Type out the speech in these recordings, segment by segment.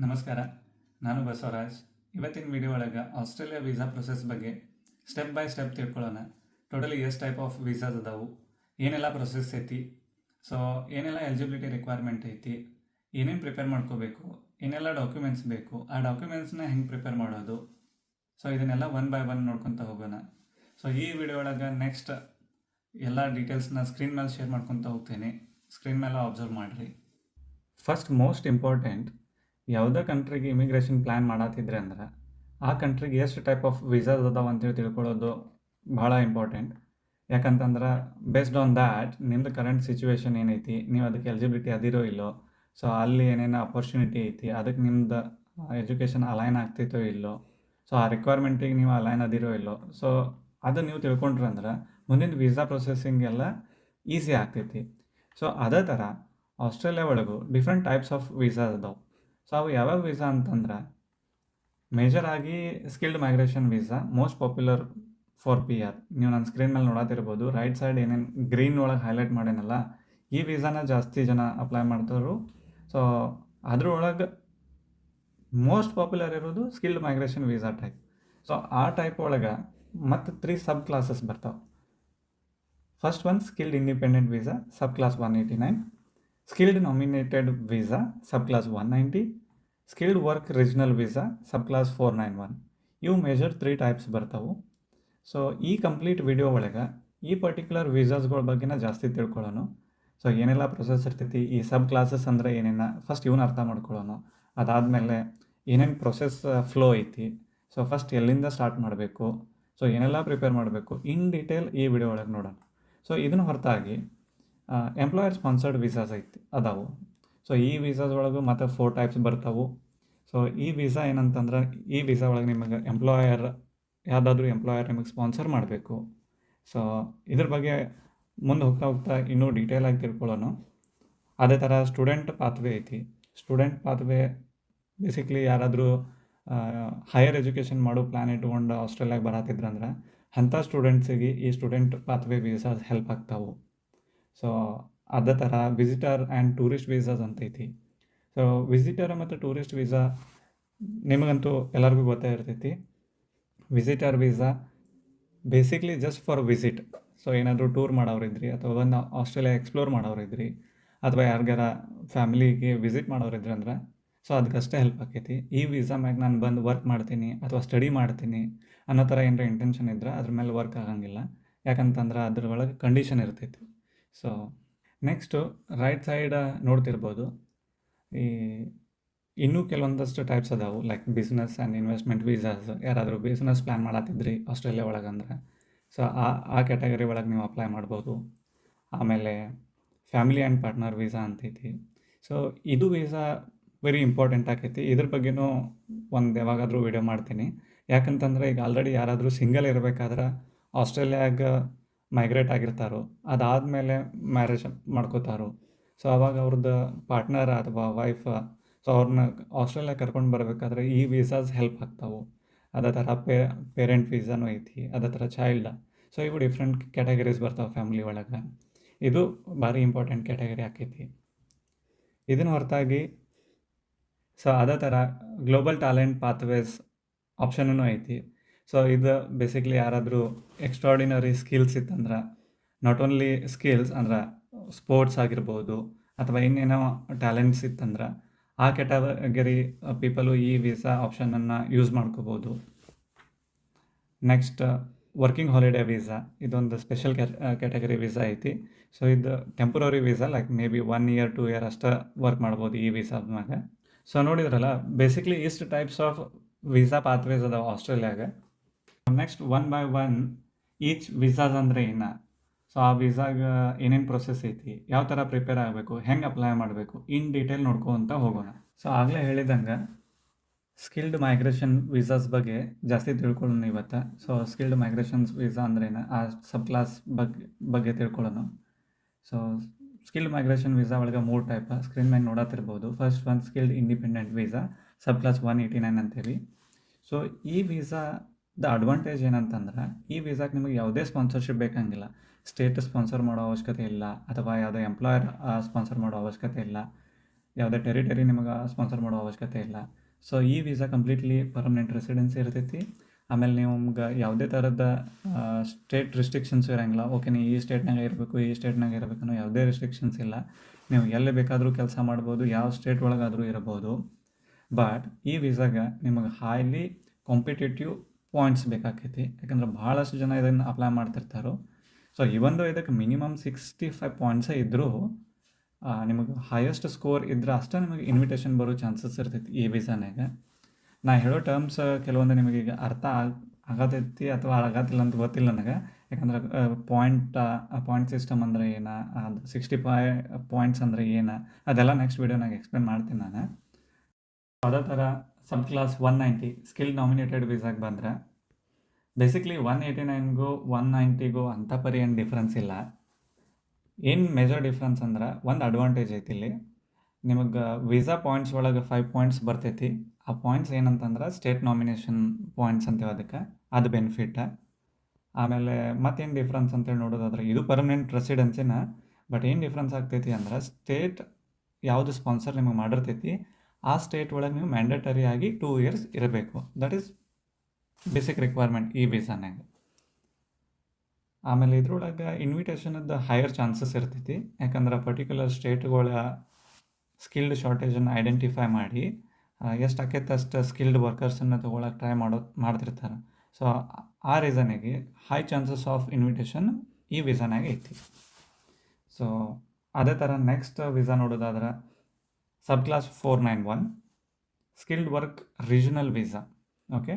ನಮಸ್ಕಾರ, ನಾನು ಬಸವರಾಜ್. ಇವತ್ತಿನ ವಿಡಿಯೋ ಒಳಗೆ ಆಸ್ಟ್ರೇಲಿಯಾ ವೀಸಾ ಪ್ರೊಸೆಸ್ ಬಗ್ಗೆ ಸ್ಟೆಪ್ ಬೈ ಸ್ಟೆಪ್ ತಿಳ್ಕೊಳ್ಳೋಣ. ಟೋಟಲಿ ಎಷ್ಟು ಟೈಪ್ ಆಫ್ ವೀಸಾಸ್ ಅದಾವು, ಏನೆಲ್ಲ ಪ್ರೊಸೆಸ್ ಐತಿ, ಸೊ ಏನೆಲ್ಲ ಎಲಿಜಿಬಿಲಿಟಿ ರಿಕ್ವೈರ್ಮೆಂಟ್ ಐತಿ, ಏನೇನು ಪ್ರಿಪೇರ್ ಮಾಡ್ಕೋಬೇಕು, ಏನೆಲ್ಲ ಡಾಕ್ಯುಮೆಂಟ್ಸ್ ಬೇಕು, ಆ ಡಾಕ್ಯುಮೆಂಟ್ಸ್ನ ಹೆಂಗೆ ಪ್ರಿಪೇರ್ ಮಾಡೋದು, ಸೊ ಇದನ್ನೆಲ್ಲ ಒನ್ ಬೈ ಒನ್ ನೋಡ್ಕೊತ ಹೋಗೋಣ. ಸೊ ಈ ವಿಡಿಯೋ ಒಳಗೆ ನೆಕ್ಸ್ಟ್ ಎಲ್ಲ ಡೀಟೇಲ್ಸ್ನ ಸ್ಕ್ರೀನ್ ಮೇಲೆ ಶೇರ್ ಮಾಡ್ಕೊತ ಹೋಗ್ತೀನಿ. ಸ್ಕ್ರೀನ್ ಮೇಲೆ ಅಬ್ಸರ್ವ್ ಮಾಡಿರಿ. ಫಸ್ಟ್ ಮೋಸ್ಟ್ ಇಂಪಾರ್ಟೆಂಟ್, ಯಾವುದೇ ಕಂಟ್ರಿಗೆ ಇಮಿಗ್ರೇಷನ್ ಪ್ಲ್ಯಾನ್ ಮಾಡತ್ತಿದ್ರೆ ಅಂದ್ರೆ ಆ ಕಂಟ್ರಿಗೆ ಎಷ್ಟು ಟೈಪ್ ಆಫ್ ವೀಸಾಸ್ ಅದಾವ ಅಂತೇಳಿ ತಿಳ್ಕೊಳ್ಳೋದು ಭಾಳ ಇಂಪಾರ್ಟೆಂಟ್. ಯಾಕಂತಂದ್ರೆ ಬೇಸ್ಡ್ ಆನ್ ದ್ಯಾಟ್ ನಿಮ್ಮದು ಕರೆಂಟ್ ಸಿಚುವೇಶನ್ ಏನೈತಿ, ನೀವು ಅದಕ್ಕೆ ಎಲಿಜಿಬಿಲಿಟಿ ಅದಿರೋ ಇಲ್ಲೋ, ಸೊ ಅಲ್ಲಿ ಏನೇನು ಅಪರ್ಚುನಿಟಿ ಐತಿ, ಅದಕ್ಕೆ ನಿಮ್ದು ಎಜುಕೇಷನ್ ಅಲೈನ್ ಆಗ್ತೈತೋ ಇಲ್ಲೋ, ಸೊ ಆ ರಿಕ್ವೈರ್ಮೆಂಟಿಗೆ ನೀವು ಅಲೈನ್ ಅದಿರೋ ಇಲ್ಲೋ, ಸೊ ಅದು ನೀವು ತಿಳ್ಕೊಂಡ್ರೆ ಅಂದ್ರೆ ಮುಂದಿನ ವೀಸಾ ಪ್ರೊಸೆಸಿಂಗ್ ಎಲ್ಲ ಈಸಿ ಆಗ್ತೈತಿ. ಸೊ ಅದೇ ಥರ ಆಸ್ಟ್ರೇಲಿಯಾ ಒಳಗೂ ಡಿಫ್ರೆಂಟ್ ಟೈಪ್ಸ್ ಆಫ್ ವೀಸಾಸ್ ಅದಾವೆ. ಸೊ ಅವು ಯಾವ್ಯಾವ ವೀಸಾ ಅಂತಂದ್ರೆ ಮೇಜರ್ ಆಗಿ skilled migration visa most popular for PR. ನೀವು ನನ್ನ ಸ್ಕ್ರೀನ್ ಮೇಲೆ ನೋಡತ್ತಿರ್ಬೋದು, ರೈಟ್ ಸೈಡ್ ಏನೇನು ಗ್ರೀನ್ ಒಳಗೆ ಹೈಲೈಟ್ ಮಾಡೇನಲ್ಲ, ಈ ವೀಸಾನ ಜಾಸ್ತಿ ಜನ ಅಪ್ಲೈ ಮಾಡ್ತಾರು. ಸೊ ಅದ್ರೊಳಗೆ ಮೋಸ್ಟ್ ಪಾಪ್ಯುಲರ್ ಇರೋದು skilled migration visa type. So ಆ ಟೈಪ್ ಒಳಗೆ ಮತ್ತು 3 ಸಬ್ ಕ್ಲಾಸಸ್ ಬರ್ತಾವೆ. First one skilled independent visa subclass 189, skilled nominated visa subclass 190, skilled work regional visa subclass 491. ಇವು ಮೇಜರ್ 3 ಟೈಪ್ಸ್ ಬರ್ತಾವೆ. So ಈ complete video ಒಳಗೆ ಈ ಪರ್ಟಿಕ್ಯುಲರ್ ವೀಸಾಸ್ಗಳ ಬಗ್ಗೆನ ಜಾಸ್ತಿ ತಿಳ್ಕೊಳ್ಳೋಣ. ಸೊ ಏನೆಲ್ಲ ಪ್ರೊಸೆಸ್ ಇರ್ತೈತಿ, ಈ ಸಬ್ ಕ್ಲಾಸಸ್ ಅಂದರೆ ಏನೇನ ಫಸ್ಟ್ ಇವನ್ನ ಅರ್ಥ ಮಾಡ್ಕೊಳ್ಳೋಣ. ಅದಾದಮೇಲೆ ಏನೇನು ಪ್ರೊಸೆಸ್ ಫ್ಲೋ ಐತಿ, ಸೊ ಫಸ್ಟ್ ಎಲ್ಲಿಂದ ಸ್ಟಾರ್ಟ್ ಮಾಡಬೇಕು, ಸೊ ಏನೆಲ್ಲ ಪ್ರಿಪೇರ್ ಮಾಡಬೇಕು ಇನ್ ಡೀಟೇಲ್ ಈ ವಿಡಿಯೋ ಒಳಗೆ ನೋಡೋಣ. ಸೊ ಇದನ್ನು ಹೊರತಾಗಿ ಎಂಪ್ಲಾಯರ್ ಸ್ಪಾನ್ಸರ್ಡ್ ವೀಸಾಸ್ ಅದಾವು. ಸೊ ಈ ವೀಸಾಸ್ ಒಳಗೆ ಮತ್ತು 4 ಟೈಪ್ಸ್ ಬರ್ತಾವೆ. ಸೊ ಈ ವೀಸಾ ಏನಂತಂದ್ರೆ, ಈ ವೀಸಾ ಒಳಗೆ ನಿಮಗೆ ಯಾವುದಾದ್ರೂ ಎಂಪ್ಲಾಯರ್ ನಿಮಗೆ ಸ್ಪಾನ್ಸರ್ ಮಾಡಬೇಕು. ಸೊ ಇದ್ರ ಬಗ್ಗೆ ಮುಂದೆ ಹೋಗ್ತಾ ಹೋಗ್ತಾ ಇನ್ನೂ ಡೀಟೇಲಾಗಿ ತಿಳ್ಕೊಳ್ಳೋಣ. ಅದೇ ಥರ ಸ್ಟೂಡೆಂಟ್ ಪಾತ್ವೇ ಐತಿ. ಸ್ಟೂಡೆಂಟ್ ಪಾತ್ವೇ ಬೇಸಿಕ್ಲಿ ಯಾರಾದರೂ ಹೈಯರ್ ಎಜುಕೇಷನ್ ಮಾಡೋ ಪ್ಲ್ಯಾನ್ ಇಟ್ಕೊಂಡು ಆಸ್ಟ್ರೇಲಿಯಾಗೆ ಬರತ್ತಿದ್ರಂದ್ರೆ ಅಂಥ ಸ್ಟೂಡೆಂಟ್ಸಿಗೆ ಈ ಸ್ಟೂಡೆಂಟ್ ಪಾತ್ವೇ ವೀಸಾಸ್ ಹೆಲ್ಪ್ ಆಗ್ತಾವೆ. ಸೊ ಅದೇ ಥರ ವಿಸಿಟರ್ ಆ್ಯಂಡ್ ಟೂರಿಸ್ಟ್ ವೀಸಾಸ್ ಅಂತೈತಿ. ಸೊ ವಿಸಿಟರ್ ಮತ್ತು ಟೂರಿಸ್ಟ್ ವೀಸಾ ನಿಮಗಂತೂ ಎಲ್ಲರಿಗೂ ಗೊತ್ತೇ ಇರ್ತೈತಿ. Visitor visa basically just for visit. So ಏನಾದರೂ ಟೂರ್ ಮಾಡೋರಿದ್ರಿ, ಅಥವಾ ಒಂದು ಆಸ್ಟ್ರೇಲಿಯಾ ಎಕ್ಸ್ಪ್ಲೋರ್ ಮಾಡೋರಿದ್ರಿ, ಅಥವಾ ಯಾರಿಗಾರ ಫ್ಯಾಮಿಲಿಗೆ ವಿಸಿಟ್ ಮಾಡೋರಿದ್ರಿ ಅಂದ್ರೆ ಸೊ ಅದಕ್ಕಷ್ಟೇ ಹೆಲ್ಪ್ ಆಕೈತಿ. ಈ ವೀಸಾ ಮ್ಯಾಗ ನಾನು ಬಂದು ವರ್ಕ್ ಮಾಡ್ತೀನಿ ಅಥವಾ ಸ್ಟಡಿ ಮಾಡ್ತೀನಿ ಅನ್ನೋ ಥರ ಏನಾರ ಇಂಟೆನ್ಷನ್ ಇದ್ರೆ ಅದ್ರ ಮೇಲೆ ವರ್ಕ್ ಆಗಂಗಿಲ್ಲ. ಯಾಕಂತಂದ್ರೆ ಅದ್ರ ಒಳಗೆ ಕಂಡೀಷನ್ ಇರ್ತೈತಿ. ಸೊ ನೆಕ್ಸ್ಟು ರೈಟ್ ಸೈಡ್ ನೋಡ್ತಿರ್ಬೋದು, ಈ ಇನ್ನೂ ಕೆಲವೊಂದಷ್ಟು ಟೈಪ್ಸ್ ಅದಾವೆ. Like business and investment visas. ಯಾರಾದರೂ ಬಿಸ್ನೆಸ್ ಪ್ಲ್ಯಾನ್ ಮಾಡತ್ತಿದ್ರಿ ಆಸ್ಟ್ರೇಲಿಯಾ ಒಳಗೆ ಅಂದ್ರೆ ಸೊ ಆ ಕ್ಯಾಟಗರಿ ಒಳಗೆ ನೀವು ಅಪ್ಲೈ ಮಾಡ್ಬೋದು. ಆಮೇಲೆ ಫ್ಯಾಮಿಲಿ ಆ್ಯಂಡ್ ಪಾರ್ಟ್ನರ್ ವೀಸಾ ಅಂತೈತಿ. ಸೊ ಇದು ವೀಸಾ ವೆರಿ ಇಂಪಾರ್ಟೆಂಟ್ ಆಕೈತಿ. ಇದ್ರ ಬಗ್ಗೆನೂ ಒಂದು ಯಾವಾಗಾದರೂ ವಿಡಿಯೋ ಮಾಡ್ತೀನಿ. ಯಾಕಂತಂದರೆ ಈಗ ಆಲ್ರೆಡಿ ಯಾರಾದರೂ ಸಿಂಗಲ್ ಇರಬೇಕಾದ್ರೆ ಆಸ್ಟ್ರೇಲಿಯಾಗೆ ಮೈಗ್ರೇಟ್ ಆಗಿರ್ತಾರೋ, ಅದಾದಮೇಲೆ ಮ್ಯಾರೇಜ್ ಮಾಡ್ಕೋತಾರೋ, ಸೊ ಅವಾಗ ಅವ್ರದ್ದು ಪಾರ್ಟ್ನರ್ ಅಥವಾ ವೈಫ್, ಸೊ ಅವ್ರನ್ನ ಆಸ್ಟ್ರೇಲಿಯಾ ಕರ್ಕೊಂಡು ಬರಬೇಕಾದ್ರೆ ಈ ವೀಸಾಸ್ ಹೆಲ್ಪ್ ಆಗ್ತಾವೆ. ಅದೇ ಥರ ಪೇರೆಂಟ್ ವೀಸಾನೂ ಐತಿ, ಅದೇ ಥರ ಚೈಲ್ಡ್. ಸೊ ಇವು ಡಿಫ್ರೆಂಟ್ ಕ್ಯಾಟಗರೀಸ್ ಬರ್ತಾವೆ ಫ್ಯಾಮಿಲಿ ಒಳಗೆ. ಇದು ಭಾರಿ ಇಂಪಾರ್ಟೆಂಟ್ ಕ್ಯಾಟಗರಿ ಆಕೈತಿ. ಇದನ್ನು ಹೊರತಾಗಿ ಸೊ ಅದೇ ಥರ ಗ್ಲೋಬಲ್ ಟ್ಯಾಲೆಂಟ್ ಪಾತ್ವೇಸ್ ಆಪ್ಷನೂ ಐತಿ. ಸೊ ಇದು ಬೇಸಿಕ್ಲಿ ಯಾರಾದರೂ ಎಕ್ಸ್ಟ್ರಾರ್ಡಿನರಿ ಸ್ಕಿಲ್ಸ್ ಇತ್ತಂದ್ರೆ, ನಾಟ್ ಓನ್ಲಿ ಸ್ಕಿಲ್ಸ್ ಅಂದ್ರೆ ಸ್ಪೋರ್ಟ್ಸ್ ಆಗಿರ್ಬೋದು ಅಥವಾ ಇನ್ನೇನೋ ಟ್ಯಾಲೆಂಟ್ಸ್ ಇತ್ತಂದ್ರೆ ಆ ಕ್ಯಾಟಗರಿ ಪೀಪಲು ಈ ವೀಸಾ ಆಪ್ಷನನ್ನು ಯೂಸ್ ಮಾಡ್ಕೋಬೋದು. Next working holiday visa. ಇದೊಂದು ಸ್ಪೆಷಲ್ ಕ್ಯಾಟಗರಿ ವೀಸಾ ಐತಿ. ಸೊ ಇದು temporary visa, like may be 1 year 2 year ಅಷ್ಟೇ ವರ್ಕ್ ಮಾಡ್ಬೋದು ಈ ವೀಸಾದ ಮ್ಯಾಗ. ಸೊ ನೋಡಿದ್ರಲ್ಲ, ಬೇಸಿಕ್ಲಿ ಇಷ್ಟು ಟೈಪ್ಸ್ ಆಫ್ ವೀಸಾ ಪಾತ್ವೇಸ್ ಅದಾವೆ ಆಸ್ಟ್ರೇಲಿಯಾಗೆ. Next one by one each visas ಅಂದರೆ ಏನು, ಸೊ ಆ ವೀಸಾಗೆ ಏನೇನು ಪ್ರೊಸೆಸ್ ಐತಿ, ಯಾವ ಥರ ಪ್ರಿಪೇರ್ ಆಗಬೇಕು, ಹೆಂಗೆ ಅಪ್ಲೈ ಮಾಡಬೇಕು ಇನ್ ಡೀಟೇಲ್ ನೋಡ್ಕೊಂತ ಹೋಗೋಣ. ಸೊ ಆಗಲೇ ಹೇಳಿದಂಗೆ ಸ್ಕಿಲ್ಡ್ ಮೈಗ್ರೇಷನ್ ವೀಸಾಸ್ ಬಗ್ಗೆ ಜಾಸ್ತಿ ತಿಳ್ಕೊಳ್ಳೋಣ ಇವತ್ತು. ಸೊ ಸ್ಕಿಲ್ಡ್ ಮೈಗ್ರೇಷನ್ಸ್ ವೀಸಾ ಅಂದ್ರೇನು, ಆ ಸಬ್ ಕ್ಲಾಸ್ ಬಗ್ಗೆ ತಿಳ್ಕೊಳ್ಳೋಣ. ಸೊ ಸ್ಕಿಲ್ಡ್ ಮೈಗ್ರೇಷನ್ ವೀಸಾ ಒಳಗೆ 3 ಟೈಪ್ ಸ್ಕ್ರೀನ್ ಮೇಲೆ ನೋಡತ್ತಿರ್ಬೋದು. First one skilled independent visa subclass 189 ಅಂತೇಳಿ. ಸೊ ಈ ವೀಸಾದ ಅಡ್ವಾಂಟೇಜ್ ಏನಂತಂದ್ರೆ, ಈ ವೀಸಾಕ್ಕೆ ನಿಮಗೆ ಯಾವುದೇ ಸ್ಪಾನ್ಸರ್ಶಿಪ್ ಬೇಕಂಗಿಲ್ಲ. ಸ್ಟೇಟ್ ಸ್ಪಾನ್ಸರ್ ಮಾಡೋ ಅವಶ್ಯಕತೆ ಇಲ್ಲ, ಅಥವಾ ಯಾವುದೇ ಎಂಪ್ಲಾಯರ್ ಸ್ಪಾನ್ಸರ್ ಮಾಡೋ ಅವಶ್ಯಕತೆ ಇಲ್ಲ. ಯಾವುದೇ ಟೆರಿಟರಿ ನಿಮಗೆ ಸ್ಪಾನ್ಸರ್ ಮಾಡೋ ಅವಶ್ಯಕತೆ ಇಲ್ಲ. ಸೊ ಈ ವೀಸಾ ಕಂಪ್ಲೀಟ್ಲಿ ಪರ್ಮನೆಂಟ್ ರೆಸಿಡೆನ್ಸಿ ಇರ್ತೈತಿ. ಆಮೇಲೆ ನಿಮ್ಗೆ ಯಾವುದೇ ಥರದ ಸ್ಟೇಟ್ ರಿಸ್ಟ್ರಿಕ್ಷನ್ಸ್ ಇರೋಂಗಿಲ್ಲ. ಓಕೆ, ನೀವು ಈ ಸ್ಟೇಟ್ನಾಗ ಇರಬೇಕು, ಈ ಸ್ಟೇಟ್ನಾಗ ಇರಬೇಕು ಅನ್ನೋ ಯಾವುದೇ ರಿಸ್ಟ್ರಿಕ್ಷನ್ಸ್ ಇಲ್ಲ. ನೀವು ಎಲ್ಲಿ ಬೇಕಾದರೂ ಕೆಲಸ ಮಾಡ್ಬೋದು, ಯಾವ ಸ್ಟೇಟ್ ಒಳಗಾದರೂ ಇರಬಹುದು. ಬಟ್ ಈ ವೀಸಾಗೆ ನಿಮಗೆ ಹೈಲಿ ಕಾಂಪಿಟೇಟಿವ್ ಪಾಯಿಂಟ್ಸ್ ಬೇಕಾಕೈತಿ. ಯಾಕಂದ್ರೆ ಭಾಳಷ್ಟು ಜನ ಇದನ್ನು ಅಪ್ಲೈ ಮಾಡ್ತಿರ್ತಾರೋ. ಸೊ ಇವೊಂದು ಇದಕ್ಕೆ ಮಿನಿಮಮ್ 65 ಪಾಯಿಂಟ್ಸೇ ಇದ್ದರೂ ನಿಮಗೆ ಹೈಯೆಸ್ಟ್ ಸ್ಕೋರ್ ಇದ್ರೆ ಅಷ್ಟೇ ನಿಮಗೆ ಇನ್ವಿಟೇಷನ್ ಬರೋ ಚಾನ್ಸಸ್ ಇರ್ತೈತಿ ಈ ವೀಸಾನಾಗ. ನಾ ಹೇಳೋ ಟರ್ಮ್ಸ್ ಕೆಲವೊಂದು ನಿಮಗೆ ಈಗ ಅರ್ಥ ಆಗತೈತಿ ಅಥವಾ ಆಗತ್ತಿಲ್ಲ ಅಂತ ಗೊತ್ತಿಲ್ಲ ನನಗೆ. ಯಾಕಂದ್ರೆ ಪಾಯಿಂಟ್ ಸಿಸ್ಟಮ್ ಅಂದರೆ ಏನು, ಅದು 65 ಪಾಯಿಂಟ್ಸ್ ಅಂದರೆ ಏನು, ಅದೆಲ್ಲ ನೆಕ್ಸ್ಟ್ ವೀಡಿಯೋನಾಗ ಎಕ್ಸ್ಪ್ಲೇನ್ ಮಾಡ್ತೀನಿ ನಾನು. ಅದೇ ಥರ ಸಬ್ ಕ್ಲಾಸ್ 190 ಸ್ಕಿಲ್ ನಾಮಿನೇಟೆಡ್ ವೀಸಾಗೆ ಬಂದರೆ ಬೇಸಿಕ್ಲಿ 189ಗೂ 190ಗೂ ಅಂಥ ಪರಿ ಏನು ಡಿಫ್ರೆನ್ಸ್ ಇಲ್ಲ. ಏನು ಮೇಜರ್ ಡಿಫ್ರೆನ್ಸ್ ಅಂದ್ರೆ ಒಂದು ಅಡ್ವಾಂಟೇಜ್ ಐತಿ ಇಲ್ಲಿ. ನಿಮಗೆ ವೀಸಾ ಪಾಯಿಂಟ್ಸ್ ಒಳಗೆ 5 ಪಾಯಿಂಟ್ಸ್ ಬರ್ತೈತಿ. ಆ ಪಾಯಿಂಟ್ಸ್ ಏನಂತಂದ್ರೆ ಸ್ಟೇಟ್ ನಾಮಿನೇಷನ್ ಪಾಯಿಂಟ್ಸ್ ಅಂತೀವಿ ಅದಕ್ಕೆ, ಅದು ಬೆನಿಫಿಟ್. ಆಮೇಲೆ ಮತ್ತೇನು ಡಿಫ್ರೆನ್ಸ್ ಅಂತೇಳಿ ನೋಡೋದಾದ್ರೆ ಇದು ಪರ್ಮನೆಂಟ್ ರೆಸಿಡೆನ್ಸಿನ. ಬಟ್ ಏನು ಡಿಫ್ರೆನ್ಸ್ ಆಗ್ತೈತಿ ಅಂದ್ರೆ ಸ್ಟೇಟ್ ಯಾವುದು ಸ್ಪಾನ್ಸರ್ ನಿಮಗೆ ಮಾಡಿರ್ತೈತಿ ಆ ಸ್ಟೇಟ್ ಒಳಗೆ ನೀವು ಮ್ಯಾಂಡೇಟರಿ ಆಗಿ 2 ಇಯರ್ಸ್ ಇರಬೇಕು. ದಟ್ ಈಸ್ ಬೇಸಿಕ್ ರಿಕ್ವೈರ್ಮೆಂಟ್ ಈ ವೀಸಾನಾಗ. ಆಮೇಲೆ ಇದ್ರೊಳಗೆ ಇನ್ವಿಟೇಷನದ್ದು ಹೈಯರ್ ಚಾನ್ಸಸ್ ಇರ್ತೈತಿ. ಯಾಕಂದ್ರೆ ಪರ್ಟಿಕ್ಯುಲರ್ ಸ್ಟೇಟ್ಗಳ ಸ್ಕಿಲ್ಡ್ ಶಾರ್ಟೇಜನ್ನು ಐಡೆಂಟಿಫೈ ಮಾಡಿ ಎಷ್ಟು ಆಕೈತೆ ಅಷ್ಟು ಸ್ಕಿಲ್ಡ್ ವರ್ಕರ್ಸನ್ನು ತೊಗೊಳಕ್ಕೆ ಟ್ರೈ ಮಾಡ್ತಿರ್ತಾರೆ. ಸೊ ಆ ರೀಸನಿಗೆ ಹೈ ಚಾನ್ಸಸ್ ಆಫ್ ಇನ್ವಿಟೇಷನ್ ಈ ವೀಸಾನಾಗ ಐತಿ. ಸೊ ಅದೇ ಥರ ನೆಕ್ಸ್ಟ್ ವೀಸಾ ನೋಡೋದಾದ್ರೆ subclass 491 skilled work regional visa. Okay,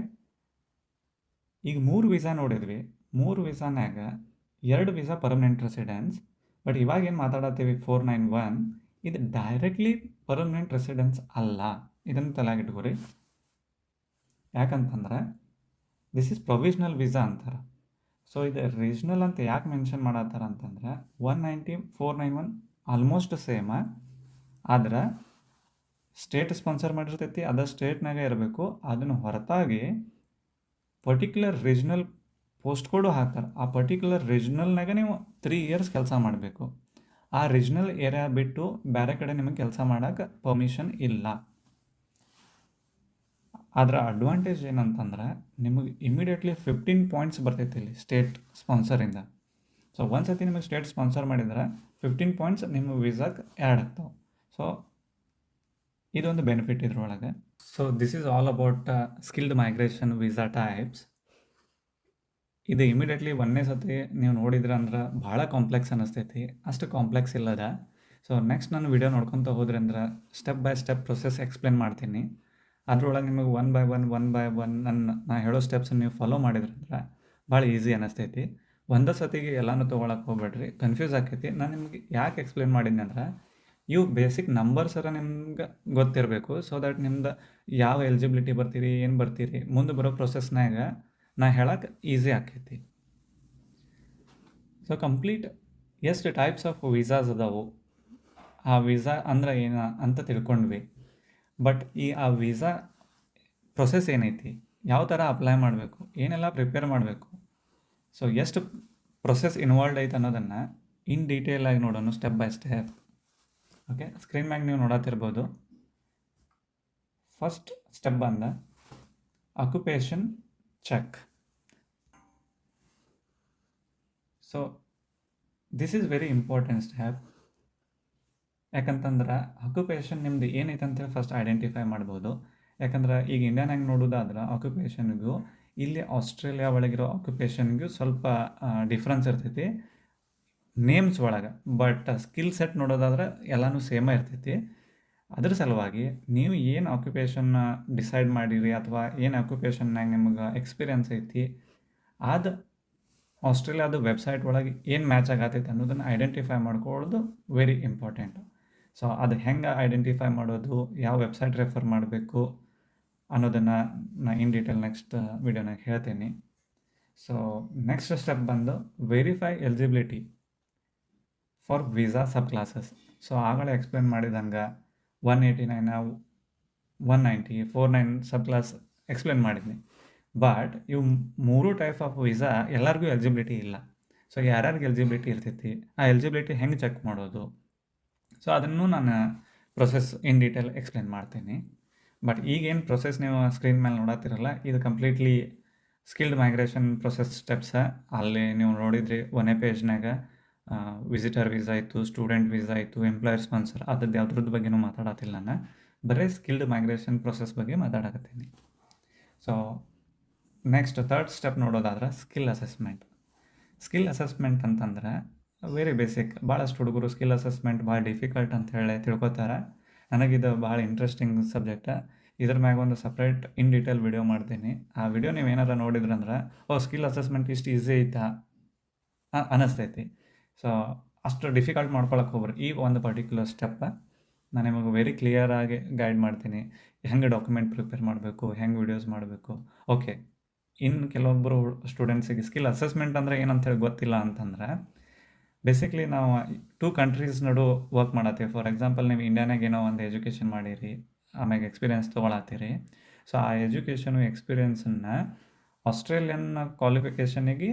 ಈಗ 3 ವೀಸಾ ನೋಡಿದ್ವಿ. 3 ವೀಸಾನಾಗ 2 ವೀಸಾ ಪರ್ಮನೆಂಟ್ ರೆಸಿಡೆನ್ಸ್. ಬಟ್ ಇವಾಗ ಏನು ಮಾತಾಡತ್ತೀವಿ 491 ಇದು ಡೈರೆಕ್ಟ್ಲಿ ಪರ್ಮನೆಂಟ್ ರೆಸಿಡೆನ್ಸ್ ಅಲ್ಲ. ಇದನ್ನು ತಲೆಯಾಗಿಟ್ಕೋರಿ. ಯಾಕಂತಂದ್ರೆ ದಿಸ್ ಈಸ್ ಪ್ರೊವಿಷನಲ್ ವೀಸಾ ಅಂತಾರೆ. ಸೊ ಇದು ರೀಜ್ನಲ್ ಅಂತ ಯಾಕೆ ಮೆನ್ಷನ್ ಮಾಡತ್ತಾರ ಅಂತಂದ್ರೆ 190 491 ಆಲ್ಮೋಸ್ಟ್ ಸೇಮ. ಆದ್ರೆ ಸ್ಟೇಟ್ ಸ್ಪಾನ್ಸರ್ ಮಾಡಿರ್ತೈತಿ, ಅದ ಸ್ಟೇಟ್ನಾಗ ಇರಬೇಕು. ಅದನ್ನು ಹೊರತಾಗಿ ಪರ್ಟಿಕ್ಯುಲರ್ ರೀಜ್ನಲ್ ಪೋಸ್ಟ್ ಕೋಡು ಹಾಕ್ತಾರೆ. ಆ ಪರ್ಟಿಕ್ಯುಲರ್ ರೀಜ್ನಲ್ನಾಗ ನೀವು 3 ಇಯರ್ಸ್ ಕೆಲಸ ಮಾಡಬೇಕು. ಆ ರೀಜ್ನಲ್ ಏರಿಯಾ ಬಿಟ್ಟು ಬೇರೆ ಕಡೆ ನಿಮಗೆ ಕೆಲಸ ಮಾಡೋಕ್ಕೆ ಪರ್ಮಿಷನ್ ಇಲ್ಲ. ಅದರ ಅಡ್ವಾಂಟೇಜ್ ಏನಂತಂದ್ರೆ ನಿಮಗೆ ಇಮಿಡಿಯೇಟ್ಲಿ 15 ಪಾಯಿಂಟ್ಸ್ ಬರ್ತೈತಿ ಇಲ್ಲಿ ಸ್ಟೇಟ್ ಸ್ಪಾನ್ಸರಿಂದ. ಸೊ ಒಂದು ಸತಿ ನಿಮಗೆ ಸ್ಟೇಟ್ ಸ್ಪಾನ್ಸರ್ ಮಾಡಿದ್ರೆ 15 ಪಾಯಿಂಟ್ಸ್ ನಿಮ್ಮ ವೀಸಾಕ್ಕೆ ಆ್ಯಡ್ ಆಗ್ತಾವೆ. ಸೊ ಇದೊಂದು ಬೆನಿಫಿಟ್ ಇದ್ರೊಳಗೆ. So this is all about skilled migration visa types. ಇದು ಇಮಿಡಿಯೇಟ್ಲಿ ಒಂದೇ ಸತಿ ನೀವು ನೋಡಿದ್ರೆ ಅಂದ್ರೆ ಭಾಳ ಕಾಂಪ್ಲೆಕ್ಸ್ ಅನ್ನಿಸ್ತೈತಿ. ಅಷ್ಟು ಕಾಂಪ್ಲೆಕ್ಸ್ ಇಲ್ಲದ. ಸೊ ನೆಕ್ಸ್ಟ್ ನಾನು ವಿಡಿಯೋ ನೋಡ್ಕೊತ ಹೋದ್ರೆ ಅಂದ್ರೆ step by step process explain ಮಾಡ್ತೀನಿ. ಅದ್ರೊಳಗೆ ನಿಮಗೆ ಒನ್ ಬೈ ಒನ್ ನಾ ಹೇಳೋ ಸ್ಟೆಪ್ಸನ್ನು ನೀವು ಫಾಲೋ ಮಾಡಿದ್ರಂದ್ರೆ ಭಾಳ ಈಸಿ ಅನ್ನಿಸ್ತೈತಿ. ಒಂದೇ ಸತಿಗೆ ಎಲ್ಲನೂ ತೊಗೊಳಕ್ಕೆ ಹೋಗ್ಬೇಡ್ರಿ, ಕನ್ಫ್ಯೂಸ್ ಆಕೈತಿ. ನಾನು ನಿಮಗೆ ಯಾಕೆ ಎಕ್ಸ್ಪ್ಲೇನ್ ಮಾಡಿದ್ದೆ ಅಂದ್ರೆ ಇವು ಬೇಸಿಕ್ ನಂಬರ್ಸರ ನಿಮ್ಗೆ ಗೊತ್ತಿರಬೇಕು. ಸೊ ದ್ಯಾಟ್ ನಿಮ್ದು ಯಾವ ಎಲಿಜಿಬಿಲಿಟಿ ಬರ್ತೀರಿ, ಏನು ಬರ್ತೀರಿ, ಮುಂದೆ ಬರೋ ಪ್ರೊಸೆಸ್ನಾಗ ನಾ ಹೇಳಕ್ಕೆ ಈಸಿ ಆಕೈತಿ. ಸೊ ಕಂಪ್ಲೀಟ್ ಎಷ್ಟು ಟೈಪ್ಸ್ ಆಫ್ ವೀಸಾಸ್ ಅದಾವು, ಆ ವೀಸಾ ಅಂದ್ರೆ ಏನು ಅಂತ ತಿಳ್ಕೊಂಡ್ವಿ. ಬಟ್ ಆ ವೀಸಾ ಪ್ರೊಸೆಸ್ ಏನೈತಿ, ಯಾವ ಥರ ಅಪ್ಲೈ ಮಾಡಬೇಕು, ಏನೆಲ್ಲ ಪ್ರಿಪೇರ್ ಮಾಡಬೇಕು, ಸೊ ಎಷ್ಟು ಪ್ರೊಸೆಸ್ ಇನ್ವಾಲ್ವ್ ಐತೆ ಅನ್ನೋದನ್ನು ಇನ್ ಡೀಟೇಲಾಗಿ ನೋಡೋಣ step by step. Okay, screen ಮ್ಯಾಗ ನೀವು ನೋಡತ್ತಿರ್ಬೋದು. ಫಸ್ಟ್ ಸ್ಟೆಪ್ ಬಂದ occupation check. So this is very important step. ಯಾಕಂತಂದ್ರೆ ಆಕ್ಯುಪೇಷನ್ ನಿಮ್ದು ಏನೈತೆ ಅಂತೇಳಿ ಫಸ್ಟ್ ಐಡೆಂಟಿಫೈ ಮಾಡ್ಬೋದು. ಯಾಕಂದ್ರೆ ಈಗ ಇಂಡಿಯಾನಾಗ ನೋಡೋದಾದ್ರೆ ಆಕ್ಯುಪೇಷನ್ಗೂ ಇಲ್ಲಿ ಆಸ್ಟ್ರೇಲಿಯಾ ಒಳಗಿರೋ ಆಕ್ಯುಪೇಷನ್ಗೂ ಸ್ವಲ್ಪ ಡಿಫ್ರೆನ್ಸ್ ಇರ್ತೈತಿ ನೇಮ್ಸ್ ಒಳಗೆ. ಬಟ್ ಸ್ಕಿಲ್ ಸೆಟ್ ನೋಡೋದಾದ್ರೆ ಎಲ್ಲನೂ ಸೇಮ ಇರ್ತೈತಿ. ಅದ್ರ ಸಲುವಾಗಿ ನೀವು ಏನು ಆಕ್ಯುಪೇಷನ್ನ ಡಿಸೈಡ್ ಮಾಡಿರಿ ಅಥವಾ ಏನು ಆಕ್ಯುಪೇಷನ್ನಾಗ ನಿಮ್ಗೆ ಎಕ್ಸ್ಪೀರಿಯನ್ಸ್ ಐತಿ ಅದು ಆಸ್ಟ್ರೇಲಿಯಾದ ವೆಬ್ಸೈಟ್ ಒಳಗೆ ಏನು ಮ್ಯಾಚ್ ಆಗತ್ತೈತೆ ಅನ್ನೋದನ್ನು ಐಡೆಂಟಿಫೈ ಮಾಡ್ಕೊಳ್ಳೋದು ವೆರಿ ಇಂಪಾರ್ಟೆಂಟ್. ಸೊ ಅದು ಹೆಂಗೆ ಐಡೆಂಟಿಫೈ ಮಾಡೋದು, ಯಾವ ವೆಬ್ಸೈಟ್ ರೆಫರ್ ಮಾಡಬೇಕು ಅನ್ನೋದನ್ನು ನಾನು ಇನ್ ಡೀಟೇಲ್ ನೆಕ್ಸ್ಟ್ ವಿಡಿಯೋನಾಗ ಹೇಳ್ತೀನಿ. ಸೊ ನೆಕ್ಸ್ಟ್ ಸ್ಟೆಪ್ ಬಂದು verify eligibility for visa subclasses. So ಆಗಲೇ ಎಕ್ಸ್ಪ್ಲೇನ್ ಮಾಡಿದಂಗೆ 189 190 49 ಸಬ್ ಕ್ಲಾಸ್ ಎಕ್ಸ್ಪ್ಲೇನ್ ಮಾಡಿದ್ನಿ. ಬಟ್ ಇವು 3 ಟೈಪ್ ಆಫ್ ವೀಸಾ ಎಲ್ಲರಿಗೂ ಎಲಿಜಿಬಿಲಿಟಿ ಇಲ್ಲ. ಸೊ ಯಾರ್ಯಾರಿಗೆ ಎಲಿಜಿಬಿಲಿಟಿ ಇರ್ತೈತಿ, ಆ ಎಲಿಜಿಬಿಲಿಟಿ ಹೆಂಗೆ ಚೆಕ್ ಮಾಡೋದು, ಸೊ ಅದನ್ನು ನಾನು ಪ್ರೊಸೆಸ್ ಇನ್ ಡೀಟೇಲ್ ಎಕ್ಸ್ಪ್ಲೇನ್ ಮಾಡ್ತೀನಿ. ಬಟ್ ಈಗೇನು ಪ್ರೊಸೆಸ್ ನೀವು ಸ್ಕ್ರೀನ್ ಮೇಲೆ ನೋಡತ್ತಿರಲ್ಲ, ಇದು completely skilled migration process steps. ಅಲ್ಲಿ ನೀವು ನೋಡಿದ್ರಿ ಒಂದೇ ಪೇಜ್ನಾಗ ವಿಸಿಟರ್ ವೀಸಾ ಆಯಿತು, ಸ್ಟೂಡೆಂಟ್ ವೀಸಾ ಆಯಿತು, ಎಂಪ್ಲಾಯರ್ ಸ್ಪಾನ್ಸರ್, ಅದ್ರದ್ದು ಯಾವುದ್ರದ್ದು ಬಗ್ಗೆನೂ ಮಾತಾಡತ್ತಿಲ್ಲ ನಾನು. ಬರೀ ಸ್ಕಿಲ್ಡ್ ಮೈಗ್ರೇಷನ್ ಪ್ರೊಸೆಸ್ ಬಗ್ಗೆ ಮಾತಾಡಕತ್ತೀನಿ. ಸೊ ನೆಕ್ಸ್ಟ್ ಥರ್ಡ್ ಸ್ಟೆಪ್ ನೋಡೋದಾದ್ರೆ ಸ್ಕಿಲ್ ಅಸೆಸ್ಮೆಂಟ್. ಸ್ಕಿಲ್ ಅಸೆಸ್ಮೆಂಟ್ ಅಂತಂದ್ರೆ ವೆರಿ ಬೇಸಿಕ್. ಭಾಳಷ್ಟು ಹುಡುಗರು ಸ್ಕಿಲ್ ಅಸೆಸ್ಮೆಂಟ್ ಭಾಳ ಡಿಫಿಕಲ್ಟ್ ಅಂತ ಹೇಳಿ ತಿಳ್ಕೊತಾರೆ. ನನಗಿದು ಭಾಳ ಇಂಟ್ರೆಸ್ಟಿಂಗ್ ಸಬ್ಜೆಕ್ಟ್. ಇದ್ರ ಮ್ಯಾಗ ಒಂದು ಸಪ್ರೇಟ್ ಇನ್ ಡೀಟೇಲ್ ವಿಡಿಯೋ ಮಾಡ್ತೀನಿ. ಆ ವಿಡಿಯೋ ನೀವು ಏನಾರ ನೋಡಿದ್ರಂದ್ರೆ ಸ್ಕಿಲ್ ಅಸೆಸ್ಮೆಂಟ್ ಇಷ್ಟು ಈಸಿ ಐತಾ ಅನ್ನಿಸ್ತೈತಿ. ಸೊ ಅಷ್ಟು ಡಿಫಿಕಲ್ಟ್ ಮಾಡ್ಕೊಳಕ್ಕೆ ಹೋಗ್ರಿ. ಈ ಒಂದು ಪರ್ಟಿಕ್ಯುಲರ್ ಸ್ಟೆಪ್ ನಾನು ನಿಮಗೆ ವೆರಿ ಕ್ಲಿಯರಾಗಿ ಗೈಡ್ ಮಾಡ್ತೀನಿ. ಹೆಂಗೆ ಡಾಕ್ಯುಮೆಂಟ್ ಪ್ರಿಪೇರ್ ಮಾಡಬೇಕು, ಹೆಂಗೆ ವಿಡಿಯೋಸ್ ಮಾಡಬೇಕು. ಓಕೆ, ಇನ್ನು ಕೆಲವೊಬ್ಬರು ಸ್ಟೂಡೆಂಟ್ಸಿಗೆ ಸ್ಕಿಲ್ ಅಸೆಸ್ಮೆಂಟ್ ಅಂದರೆ ಏನಂತೇಳಿ ಗೊತ್ತಿಲ್ಲ ಅಂತಂದ್ರೆ, ಬೇಸಿಕ್ಲಿ ನಾವು 2 ಕಂಟ್ರೀಸ್ ನಡು ವರ್ಕ್ ಮಾಡತ್ತೀವಿ. ಫಾರ್ ಎಕ್ಸಾಂಪಲ್, ನೀವು ಇಂಡಿಯಾನಾಗ ಏನೋ ಒಂದು ಎಜುಕೇಷನ್ ಮಾಡಿರಿ, ಆಮ್ಯಾಗ ಎಕ್ಸ್ಪೀರಿಯನ್ಸ್ ತೊಗೊಳತ್ತೀರಿ. ಸೊ ಆ ಎಜುಕೇಷನು ಎಕ್ಸ್ಪೀರಿಯನ್ಸನ್ನು ಆಸ್ಟ್ರೇಲಿಯನ್ ಕ್ವಾಲಿಫಿಕೇಷನಿಗೆ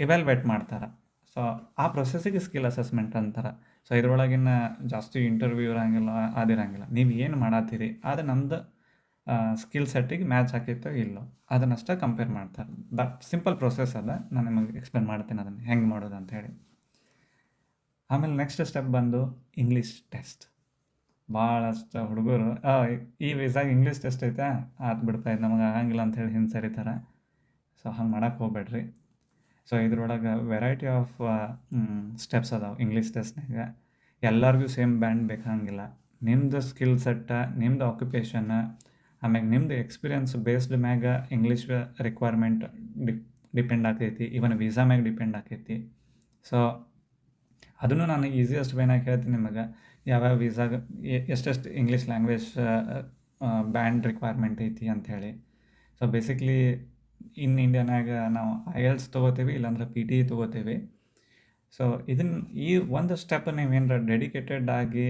ಇವ್ಯಾಲ್ಯುವೇಟ್ ಮಾಡ್ತಾರೆ. ಸೊ ಆ ಪ್ರೊಸೆಸ್ಸಿಗೆ ಸ್ಕಿಲ್ ಅಸೆಸ್ಮೆಂಟ್ ಅಂತಾರೆ. ಸೊ ಇದ್ರೊಳಗಿನ ಜಾಸ್ತಿ ಇಂಟರ್ವ್ಯೂ ಇರೋಂಗಿಲ್ಲ, ಅದಿರಂಗಿಲ್ಲ. ನೀವು ಏನು ಮಾಡತ್ತೀರಿ ಅದು ನಮ್ಮದು ಸ್ಕಿಲ್ ಸೆಟ್ಟಿಗೆ ಮ್ಯಾಚ್ ಆಕೈತೋ ಇಲ್ಲೋ ಅದನ್ನಷ್ಟೇ ಕಂಪೇರ್ ಮಾಡ್ತಾರೆ. ದಟ್ ಸಿಂಪಲ್ ಪ್ರೊಸೆಸ್ ಅದ. ನಾನು ನಿಮಗೆ ಎಕ್ಸ್ಪ್ಲೇನ್ ಮಾಡ್ತೀನಿ ಅದನ್ನು ಹೆಂಗೆ ಮಾಡೋದು ಅಂಥೇಳಿ. ಆಮೇಲೆ ನೆಕ್ಸ್ಟ್ ಸ್ಟೆಪ್ ಬಂದು ಇಂಗ್ಲೀಷ್ ಟೆಸ್ಟ್. ಭಾಳಷ್ಟು ಹುಡುಗರು ಈ ವೀಸಾಗ ಇಂಗ್ಲೀಷ್ ಟೆಸ್ಟ್ ಐತೆ ಆತು ಬಿಡ್ತಾ ಇದು ನಮಗೆ ಆಗಂಗಿಲ್ಲ ಅಂಥೇಳಿ ಹಿಂದೆ ಸರಿತಾರೆ. ಸೊ ಹಂಗೆ ಮಾಡೋಕ್ಕೆ ಹೋಗ್ಬೇಡ್ರಿ. ಸೊ ಇದ್ರೊಳಗೆ ವೆರೈಟಿ ಆಫ್ ಸ್ಟೆಪ್ಸ್ ಅದಾವೆ ಇಂಗ್ಲೀಷ್ ಟೆಸ್ಟ್ನಾಗ. ಎಲ್ಲರಿಗೂ ಸೇಮ್ ಬ್ಯಾಂಡ್ ಬೇಕಾಗಿಲ್ಲ. ನಿಮ್ಮದು ಸ್ಕಿಲ್ ಸೆಟ್ಟ, ನಿಮ್ಮದು ಆಕ್ಯುಪೇಷನ್, ಆಮ್ಯಾಗ ನಿಮ್ಮದು ಎಕ್ಸ್ಪೀರಿಯನ್ಸ್ ಬೇಸ್ಡ್ ಮ್ಯಾಗ ಇಂಗ್ಲೀಷ್ ರಿಕ್ವೈರ್ಮೆಂಟ್ ಡಿಪೆಂಡ್ ಆಗ್ತೈತಿ. ಇವನ್ ವೀಸಾ ಮ್ಯಾಗ ಡಿಪೆಂಡ್ ಆಗ್ತೈತಿ. ಸೊ ಅದನ್ನು ನಾನು ಈಸಿಯೆಸ್ಟ್ ವೇನಾಗ ಹೇಳ್ತೀನಿ ನಿಮಗೆ, ಯಾವ್ಯಾವ ವೀಸಾಗ ಎಷ್ಟೆಷ್ಟು ಇಂಗ್ಲೀಷ್ ಲ್ಯಾಂಗ್ವೇಜ್ ಬ್ಯಾಂಡ್ ರಿಕ್ವೈರ್ಮೆಂಟ್ ಐತಿ ಅಂಥೇಳಿ. ಸೊ ಬೇಸಿಕ್ಲಿ ಇನ್ ಇಂಡಿಯಾನಾಗ ನಾವು IELTS ತೊಗೋತೀವಿ, ಇಲ್ಲಾಂದ್ರೆ PT ತೊಗೋತೀವಿ. ಸೊ ಇದನ್ನು ಈ ಒಂದು ಸ್ಟೆಪ್ ನೀವೇನಾರ ಡೆಡಿಕೇಟೆಡ್ ಆಗಿ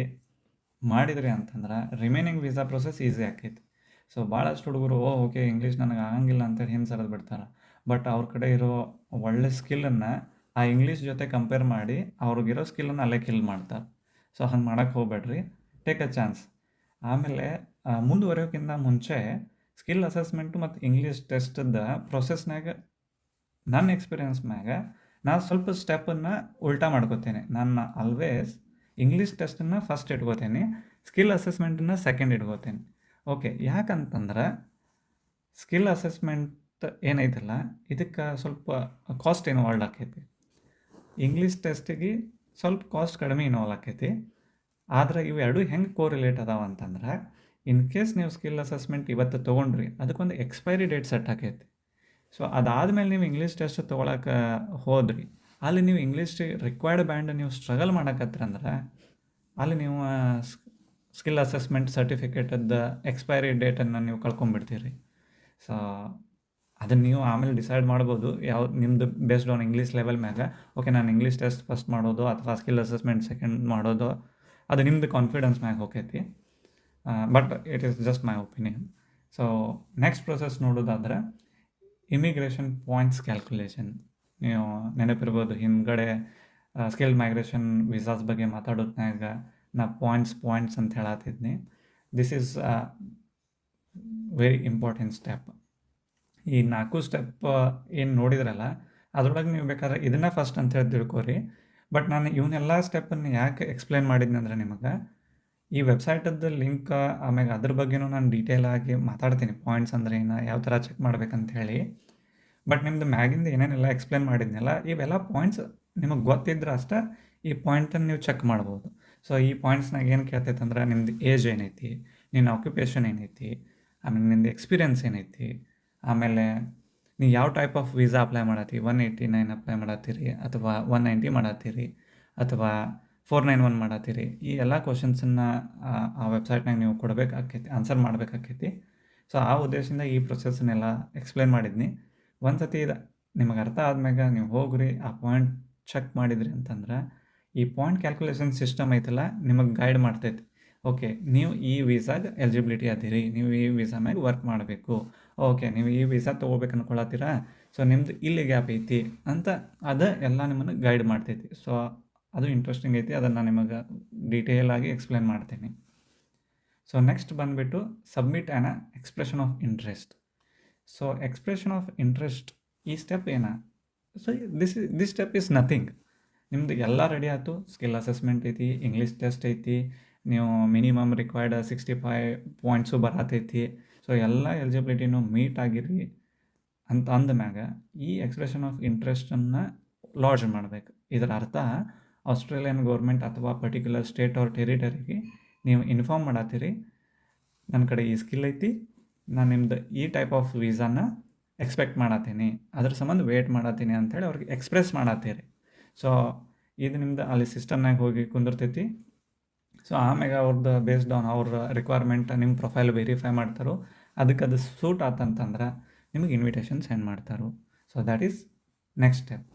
ಮಾಡಿದ್ರಿ ಅಂತಂದ್ರೆ ರಿಮೈನಿಂಗ್ ವೀಸಾ ಪ್ರೊಸೆಸ್ ಈಸಿ ಆಕೈತಿ. ಸೊ ಭಾಳಷ್ಟು ಹುಡುಗರು ಓಕೆ ಇಂಗ್ಲೀಷ್ ನನಗೆ ಆಗಂಗಿಲ್ಲ ಅಂತೇಳಿ ಹಿಂದೆ ಸರಿದು ಬಿಡ್ತಾರೆ. ಬಟ್ ಅವ್ರ ಕಡೆ ಇರೋ ಒಳ್ಳೆ ಸ್ಕಿಲ್ಲನ್ನು ಆ ಇಂಗ್ಲೀಷ್ ಜೊತೆ ಕಂಪೇರ್ ಮಾಡಿ ಅವ್ರಿಗಿರೋ ಸ್ಕಿಲ್ಲನ್ನು ಅಲ್ಲೇ ಕಿಲ್ ಮಾಡ್ತಾರೆ. ಸೊ ಹಂಗೆ ಮಾಡೋಕ್ಕೆ ಹೋಗ್ಬೇಡ್ರಿ. Take a chance. ಆಮೇಲೆ ಮುಂದುವರಿಯೋಕ್ಕಿಂತ ಮುಂಚೆ ಸ್ಕಿಲ್ ಅಸೆಸ್ಮೆಂಟು ಮತ್ತು ಇಂಗ್ಲೀಷ್ ಟೆಸ್ಟದ ಪ್ರೊಸೆಸ್ನಾಗ ನನ್ನ ಎಕ್ಸ್ಪೀರಿಯನ್ಸ್ ಮ್ಯಾಗ ನಾನು ಸ್ವಲ್ಪ ಸ್ಟೆಪ್ಪನ್ನು ಉಲ್ಟಾ ಮಾಡ್ಕೋತೇನೆ. ನಾನು ಆಲ್ವೇಸ್ ಇಂಗ್ಲೀಷ್ ಟೆಸ್ಟನ್ನು ಫಸ್ಟ್ ಇಟ್ಕೋತೀನಿ, ಸ್ಕಿಲ್ ಅಸೆಸ್ಮೆಂಟನ್ನು ಸೆಕೆಂಡ್ ಇಟ್ಕೋತೀನಿ. ಓಕೆ, ಯಾಕಂತಂದ್ರೆ ಸ್ಕಿಲ್ ಅಸೆಸ್ಮೆಂಟ್ ಏನೈತಲ್ಲ ಇದಕ್ಕೆ ಸ್ವಲ್ಪ ಕಾಸ್ಟ್ ಇನ್ವಾಲ್ವ್ ಆಕೈತಿ. ಇಂಗ್ಲೀಷ್ ಟೆಸ್ಟಿಗೆ ಸ್ವಲ್ಪ ಕಾಸ್ಟ್ ಕಡಿಮೆ ಇನ್ವಾಲ್ವ್ ಆಕೈತಿ. ಆದರೆ ಇವು ಎರಡು ಹೆಂಗೆ ಕೋರಿಲೇಟ್ ಅದಾವ ಅಂತಂದ್ರೆ, ಇನ್ ಕೇಸ್ ನೀವು ಸ್ಕಿಲ್ ಅಸೆಸ್ಮೆಂಟ್ ಇವತ್ತು ತೊಗೊಂಡ್ರಿ, ಅದಕ್ಕೊಂದು ಎಕ್ಸ್ಪೈರಿ ಡೇಟ್ ಸೆಟ್ ಆಕೈತಿ. ಸೊ ಅದಾದಮೇಲೆ ನೀವು ಇಂಗ್ಲೀಷ್ ಟೆಸ್ಟ್ ತೊಗೊಳಕ್ಕೆ ಹೋದ್ರಿ, ಅಲ್ಲಿ ನೀವು ಇಂಗ್ಲೀಷ್ ರಿಕ್ವೈರ್ಡ್ ಬ್ಯಾಂಡ್ ನೀವು ಸ್ಟ್ರಗಲ್ ಮಾಡಕತ್ತೀರಂದ್ರೆ ಅಲ್ಲಿ ನೀವು ಸ್ಕಿಲ್ ಅಸೆಸ್ಮೆಂಟ್ ಸರ್ಟಿಫಿಕೇಟದ್ದು ಎಕ್ಸ್ಪೈರಿ ಡೇಟನ್ನು ನೀವು ಕಳ್ಕೊಂಬಿಡ್ತೀರಿ. ಸೊ ಅದನ್ನು ನೀವು ಆಮೇಲೆ ಡಿಸೈಡ್ ಮಾಡ್ಬೋದು ನಿಮ್ಮದು ಬೇಸ್ಡ್ ಆನ್ ಇಂಗ್ಲೀಷ್ ಲೆವೆಲ್ ಮ್ಯಾಗ. ಓಕೆ, ನಾನು ಇಂಗ್ಲೀಷ್ ಟೆಸ್ಟ್ ಫಸ್ಟ್ ಮಾಡೋದು ಅಥವಾ ಸ್ಕಿಲ್ ಅಸೆಸ್ಮೆಂಟ್ ಸೆಕೆಂಡ್ ಮಾಡೋದು ಅದು ನಿಮ್ಮದು ಕಾನ್ಫಿಡೆನ್ಸ್ ಮ್ಯಾಗ ಹೋಗೈತಿ. But it is just my opinion. So next process ನೋಡೋದಾದ್ರೆ ಇಮಿಗ್ರೇಷನ್ ಪಾಯಿಂಟ್ಸ್ ಕ್ಯಾಲ್ಕುಲೇಷನ್. ನೀವು ನೆನಪಿರ್ಬೋದು ಹಿಂದ್ಗಡೆ ಸ್ಕಿಲ್ ಮೈಗ್ರೇಷನ್ ವೀಸಾಸ್ ಬಗ್ಗೆ ಮಾತಾಡೋದ್ನಾಗ ನಾ ಪಾಯಿಂಟ್ಸ್ ಅಂತ ಹೇಳತ್ತಿದ್ನಿ. This is very important step. ಈ 4 ಸ್ಟೆಪ್ ಏನು ನೋಡಿದ್ರಲ್ಲ ಅದ್ರೊಳಗೆ ನೀವು ಬೇಕಾದ್ರೆ ಇದನ್ನು ಫಸ್ಟ್ ಅಂತ ಹೇಳಿ ತಿಳ್ಕೊರಿ. ಬಟ್ ನಾನು ಇವನ್ನೆಲ್ಲ ಸ್ಟೆಪ್ಪನ್ನು ಯಾಕೆ ಎಕ್ಸ್ಪ್ಲೇನ್ ಮಾಡಿದ್ನಿ ಅಂದರೆ ನಿಮಗೆ ಈ ವೆಬ್ಸೈಟದ್ದು ಲಿಂಕ್ ಆಮ್ಯಾಗ ಅದ್ರ ಬಗ್ಗೆನೂ ನಾನು ಡೀಟೇಲ್ ಆಗಿ ಮಾತಾಡ್ತೀನಿ. ಪಾಯಿಂಟ್ಸ್ ಅಂದರೆ ಏನು, ಯಾವ ಥರ ಚೆಕ್ ಮಾಡ್ಬೇಕಂತ ಹೇಳಿ. ಬಟ್ ನಿಮ್ಮದು ಮ್ಯಾಗಿಂದ ಏನೇನೆಲ್ಲ ಎಕ್ಸ್ಪ್ಲೇನ್ ಮಾಡಿದ್ನಲ್ಲ ಇವೆಲ್ಲ ಪಾಯಿಂಟ್ಸ್ ನಿಮಗೆ ಗೊತ್ತಿದ್ರೆ ಅಷ್ಟೇ ಈ ಪಾಯಿಂಟನ್ನು ನೀವು ಚೆಕ್ ಮಾಡ್ಬೋದು. ಸೊ ಈ ಪಾಯಿಂಟ್ಸ್ನಾಗ ಏನು ಕೇಳ್ತೈತೆ ಅಂದ್ರೆ ನಿಮ್ಮದು ಏಜ್ ಏನೈತಿ, ನಿನ್ನ ಆಕ್ಯುಪೇಷನ್ ಏನೈತಿ, ಆಮೇಲೆ ನಿಮ್ಮದು ಎಕ್ಸ್ಪೀರಿಯನ್ಸ್ ಏನೈತಿ, ಆಮೇಲೆ ನೀವು ಯಾವ ಟೈಪ್ ಆಫ್ ವೀಸಾ ಅಪ್ಲೈ ಮಾಡತ್ತೀರಿ, 189 ಅಪ್ಲೈ ಮಾಡತ್ತೀರಿ ಅಥವಾ 190 ಮಾಡತ್ತೀರಿ ಅಥವಾ 491 ಮಾಡತ್ತೀರಿ. ಈ ಎಲ್ಲ ಕ್ವಶನ್ಸನ್ನು ಆ ವೆಬ್ಸೈಟ್ನಾಗ ನೀವು ಕೊಡಬೇಕಾಕೈತಿ, ಆನ್ಸರ್ ಮಾಡಬೇಕಾಕೈತಿ. ಸೊ ಆ ಉದ್ದೇಶದಿಂದ ಈ ಪ್ರೊಸೆಸ್ಸನ್ನೆಲ್ಲ ಎಕ್ಸ್ಪ್ಲೇನ್ ಮಾಡಿದ್ನಿ. ಒಂದು ಸತಿ ನಿಮಗೆ ಅರ್ಥ ಆದ್ಮ್ಯಾಗ ನೀವು ಹೋಗ್ರಿ, ಆ ಪಾಯಿಂಟ್ ಚೆಕ್ ಮಾಡಿದ್ರಿ ಅಂತಂದ್ರೆ ಈ ಪಾಯಿಂಟ್ ಕ್ಯಾಲ್ಕುಲೇಷನ್ ಸಿಸ್ಟಮ್ ಐತಲ್ಲ ನಿಮಗೆ ಗೈಡ್ ಮಾಡ್ತೈತಿ. ಓಕೆ, ನೀವು ಈ ವೀಸಾಗೆ ಎಲಿಜಿಬಿಲಿಟಿ ಅದೀರಿ, ನೀವು ಈ ವೀಸಾ ಮ್ಯಾಗ ವರ್ಕ್ ಮಾಡಬೇಕು. ಓಕೆ, ನೀವು ಈ ವೀಸಾ ತೊಗೋಬೇಕು ಅನ್ಕೊಳತ್ತೀರಾ, ಸೊ ನಿಮ್ದು ಇಲ್ಲಿ ಗ್ಯಾಪ್ ಐತಿ ಅಂತ ಅದು ಎಲ್ಲ ನಿಮ್ಮನ್ನು ಗೈಡ್ ಮಾಡ್ತೈತಿ. ಸೊ ಅದು ಇಂಟ್ರೆಸ್ಟಿಂಗ್ ಐತಿ, ಅದನ್ನು ನಿಮಗೆ ಡೀಟೇಲಾಗಿ ಎಕ್ಸ್ಪ್ಲೇನ್ ಮಾಡ್ತೀನಿ. ಸೊ ನೆಕ್ಸ್ಟ್ ಬಂದುಬಿಟ್ಟು submit an expression of interest. So expression of interest ಈ ಸ್ಟೆಪ್ ಏನ? So this step is nothing. ನಿಮ್ದು ಎಲ್ಲ ರೆಡಿ ಆಯಿತು, ಸ್ಕಿಲ್ ಅಸೆಸ್ಮೆಂಟ್ ಐತಿ, ಇಂಗ್ಲೀಷ್ ಟೆಸ್ಟ್ ಐತಿ, ನೀವು ಮಿನಿಮಮ್ ರಿಕ್ವೈರ್ಡ್ 65 ಪಾಯಿಂಟ್ಸು ಬರತೈತಿ. ಸೊ ಎಲ್ಲ ಎಲಿಜಿಬಿಲಿಟಿನೂ ಮೀಟ್ ಆಗಿರಿ ಅಂತ ಅಂದಮ್ಯಾಗ ಈ ಎಕ್ಸ್ಪ್ರೆಷನ್ ಆಫ್ ಇಂಟ್ರೆಸ್ಟನ್ನು ಲಾಡ್ಜ್ ಮಾಡಬೇಕು. ಇದರ ಅರ್ಥ ಆಸ್ಟ್ರೇಲಿಯನ್ ಗೌರ್ಮೆಂಟ್ ಅಥವಾ ಪರ್ಟಿಕ್ಯುಲರ್ ಸ್ಟೇಟ್ ಆರ್ ಟೆರಿಟರಿಗೆ ನೀವು ಇನ್ಫಾರ್ಮ್ ಮಾಡತ್ತೀರಿ, ನನ್ನ ಕಡೆ ಈ ಸ್ಕಿಲ್ ಐತಿ, ನಾನು ನಿಮ್ದು ಈ ಟೈಪ್ ಆಫ್ ವೀಸಾನ ಎಕ್ಸ್ಪೆಕ್ಟ್ ಮಾಡತ್ತೀನಿ, ಅದ್ರ ಸಂಬಂಧ ವೇಟ್ ಮಾಡತ್ತೀನಿ ಅಂಥೇಳಿ ಅವ್ರಿಗೆ ಎಕ್ಸ್ಪ್ರೆಸ್ ಮಾಡತ್ತೀರಿ. ಸೊ ಇದು ನಿಮ್ದು ಅಲ್ಲಿ ಸಿಸ್ಟಮ್ನಾಗ ಹೋಗಿ ಕುಂದಿರ್ತೈತಿ. ಸೊ ಆಮ್ಯಾಗ ಅವ್ರದ್ದು ಬೇಸ್ಡ್ ಆನ್ ಅವ್ರ ರಿಕ್ವೈರ್ಮೆಂಟ್ ನಿಮ್ಮ ಪ್ರೊಫೈಲ್ ವೆರಿಫೈ ಮಾಡ್ತಾರೋ, ಅದಕ್ಕೆ ಅದು ಸೂಟ್ ಆತಂತಂದ್ರೆ ನಿಮಗೆ ಇನ್ವಿಟೇಷನ್ ಸೆಂಡ್ ಮಾಡ್ತಾರೋ. So that is next step,